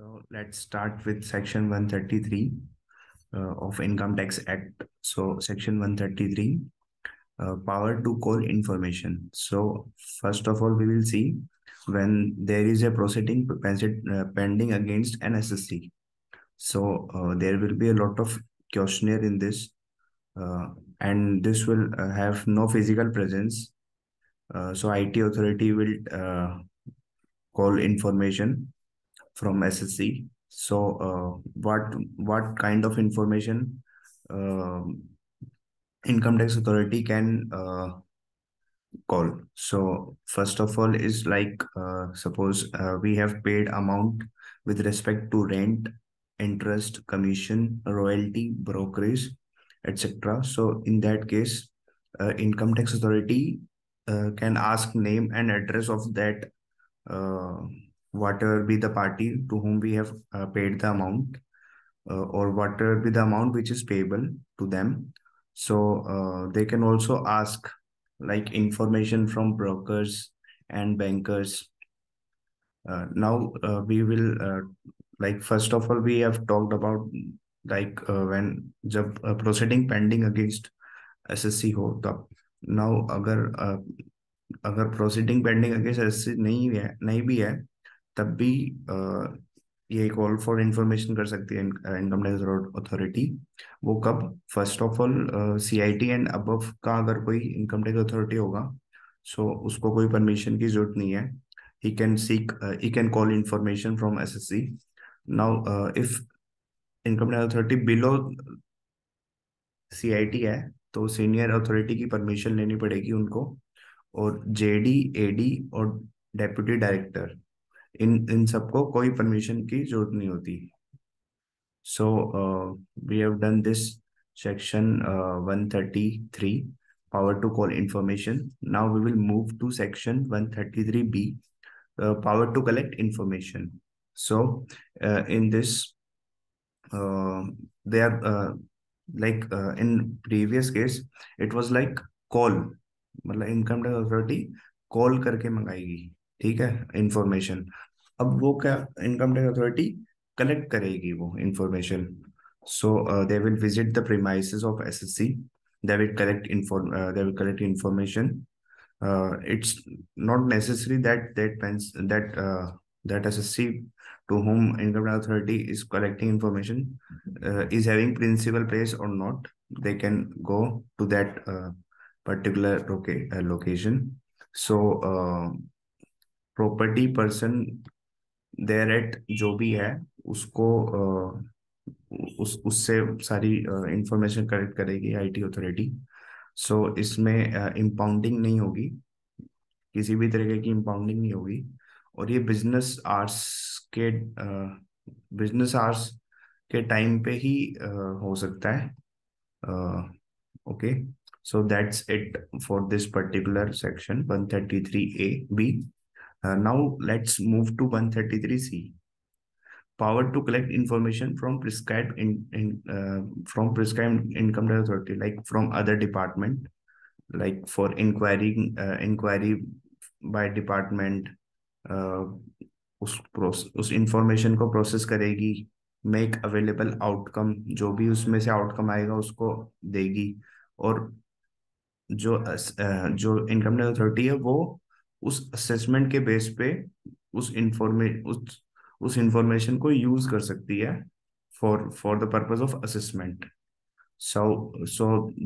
So let's start with Section 133 of Income Tax Act. So Section 133, power to call information. So first of all, we will see when there is a proceeding pending against an SSC. So there will be a lot of questionnaire in this, uh, and this will have no physical presence. So IT authority will call information from SSC. So, what kind of information income tax authority can call? So, first of all, is like suppose we have paid amount with respect to rent, interest, commission, royalty, brokerage, etc. So, in that case, income tax authority can ask name and address of that uh, whatever be the party to whom we have paid the amount, or whatever be the amount which is payable to them. So they can also ask like information from brokers and bankers. Now we will like first of all we have talked about like when जब proceeding pending against SSC हो तब. Now अगर proceeding pending against SSC नहीं भी है, तब भी ये कॉल फॉर इंफॉर्मेशन कर सकती है इनकम टैक्स अथॉरिटी. वो कब? First of all CIT and above का अगर कोई इनकम टैक्स अथॉरिटी होगा, सो उसको कोई परमिशन की जरूरत नहीं है. He can call information from SSC. Now if income tax authority below CIT है, तो सीनियर अथॉरिटी की परमिशन लेनी पड़ेगी उनको. और जेडी, एडी और डेप्यूटी डायरेक्टर, इन इन सबको कोई परमिशन की जरूरत नहीं होती. So we have done this section 133, power to call information. Now we will move to section 133B, power to collect information. So in this they are like in previous case it was like call, मतलब income tax authority call करके मंगाएगी, ठीक है, information. अब वो क्या, income tax authority collect करेगी वो information. So they will visit the premises of SSC. They will collect information. It's not necessary that SSC to whom income tax authority is collecting information is having principal place or not. They can go to that particular location. So property person there at जो भी है उसको उससे सारी information collect करेगी IT authority. So इसमें impounding नहीं होगी, किसी भी तरीके की इम्पाउंडिंग नहीं होगी. और ये बिजनेस आवर्स के टाइम पे ही हो सकता है. Okay, so that's it for this particular section 133A-B. Now let's move to 133C. Power to collect information from prescribed income tax authority, like from other department, like for inquiry by department. uh, उस information को process करेगी, make available outcome, जो भी उसमें से outcome आएगा उसको देगी. और जो इनकम टैक्स अथॉरिटी है वो उस असेसमेंट के बेस पे उस इंफॉर्मेशन को यूज कर सकती है for the purpose of assessment. So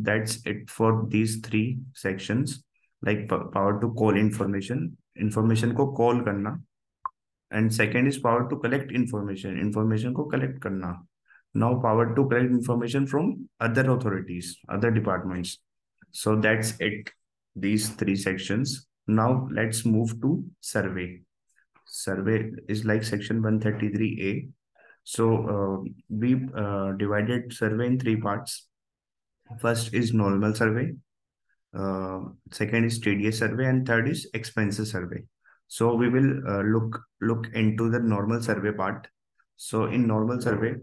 that's it for these three sections, like power to call information को कॉल करना, and second is power to collect information को कलेक्ट करना. Now power to collect information from other authorities, other departments. So that's it, these three sections. Now let's move to survey. Survey is like section 133A. So we divided survey in three parts. First is normal survey, second is TDS survey, and third is expenses survey. So we will look into the normal survey part. So in normal survey,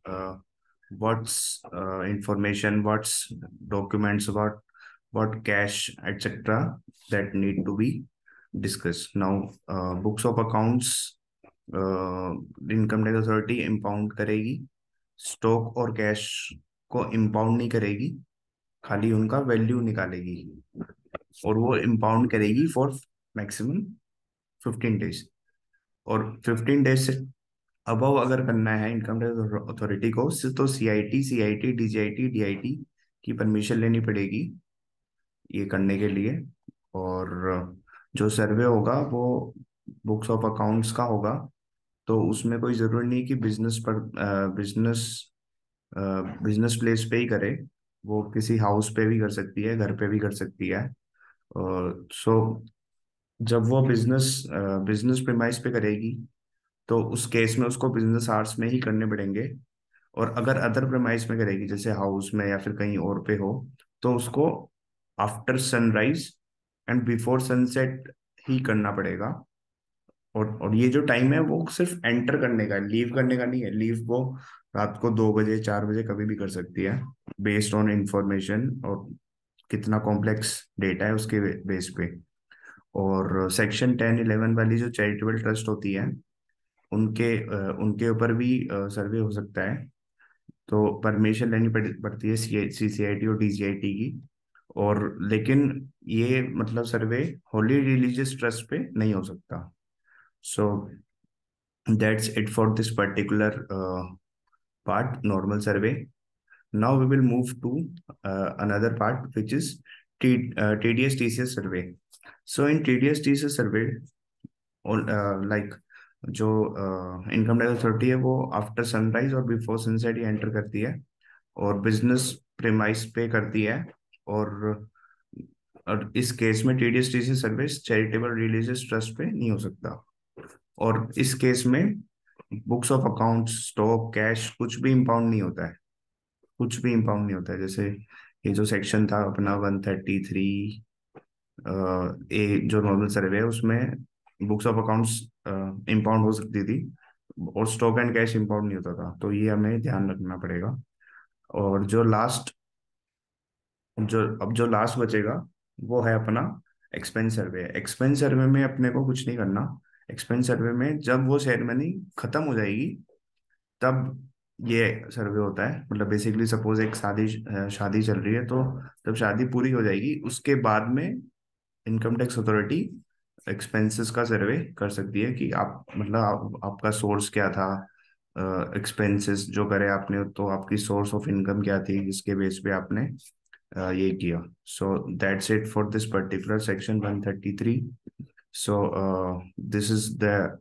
uh, what's information, what's documents, what cash, etc. that need to be discussed. Now books of accounts income tax authority impound करेगी, stock और cash को impound नहीं करेगी, खाली उनका value निकालेगी, और वो इम्पाउंड करेगी फॉर मैक्सिमम 15 डेज। और 15 डेज से अबव अगर करना है इनकम टैक्स अथॉरिटी को, तो सीआईटी, डीजीआईटी, डीआईटी की परमिशन लेनी पड़ेगी ये करने के लिए। और जो सर्वे होगा वो बुक्स ऑफ अकाउंट्स का होगा, तो उसमें कोई जरूरी नहीं कि बिजनेस बिजनेस प्लेस पे ही करे, वो किसी हाउस पे भी कर सकती है, घर पे भी कर सकती है। सो जब वो बिजनेस प्रेमाइस पे करेगी, तो उस केस में उसको बिजनेस आवर्स में ही करने पड़ेंगे। और अगर अदर प्रेमाइस में करेगी, जैसे हाउस में या फिर कहीं और पे हो, तो उसको after sunrise and before sunset ही करना पड़ेगा। और ये जो टाइम है वो सिर्फ एंटर करने का है, लीव करने का नहीं है। लीव वो रात को 2 बजे 4 बजे कभी भी कर सकती है, बेस्ड ऑन इंफॉर्मेशन और कितना कॉम्प्लेक्स डेटा है उसके बेस पे। और सेक्शन 10-11 वाली जो चैरिटेबल ट्रस्ट होती है, उनके ऊपर भी सर्वे हो सकता है, तो परमिशन लेनी पड़ती है सीसीआईटी और डीजीआईटी की। और लेकिन ये मतलब सर्वे होली रिलीजियस ट्रस्ट पे नहीं हो सकता। सो that's it for this particular part, normal survey. Now we will move to another part, which is TDS TCS survey. So in TDS TCS survey, like जो इनकम टैक्स अथॉरिटी है वो after sunrise और before sunset ही enter करती है, और business premise पे करती है। और इस केस में TDS TC service charitable religious trust पे नहीं हो सकता। और इस केस में books of accounts, stock, cash कुछ भी इंपाउंड नहीं होता है, कुछ भी इंपाउंड नहीं होता है। जैसे ये जो सेक्शन था अपना 133 ए, जो नॉर्मल सर्वे है, उसमें बुक्स ऑफ अकाउंट्स इंपाउंड हो सकती थी, और स्टॉक एंड कैश इंपाउंड नहीं होता था, तो ये हमें ध्यान रखना पड़ेगा। और जो लास्ट बचेगा वो है अपना एक्सपेंस सर्वे। एक्सपेंस सर्वे में अपने को कुछ नहीं करना। एक्सपेंस सर्वे में जब वो सेरेमनी खत्म हो जाएगी, तब ये सर्वे होता है। मतलब बेसिकली सपोज एक शादी चल रही है, तो जब शादी पूरी हो जाएगी उसके बाद में इनकम टैक्स अथॉरिटी एक्सपेंसेस का सर्वे कर सकती है कि आपका सोर्स क्या था, एक्सपेंसेस जो करे आपने, तो आपकी सोर्स ऑफ इनकम क्या थी जिसके बेस पे आपने ये किया। सो that's it for this particular section 133। So this is the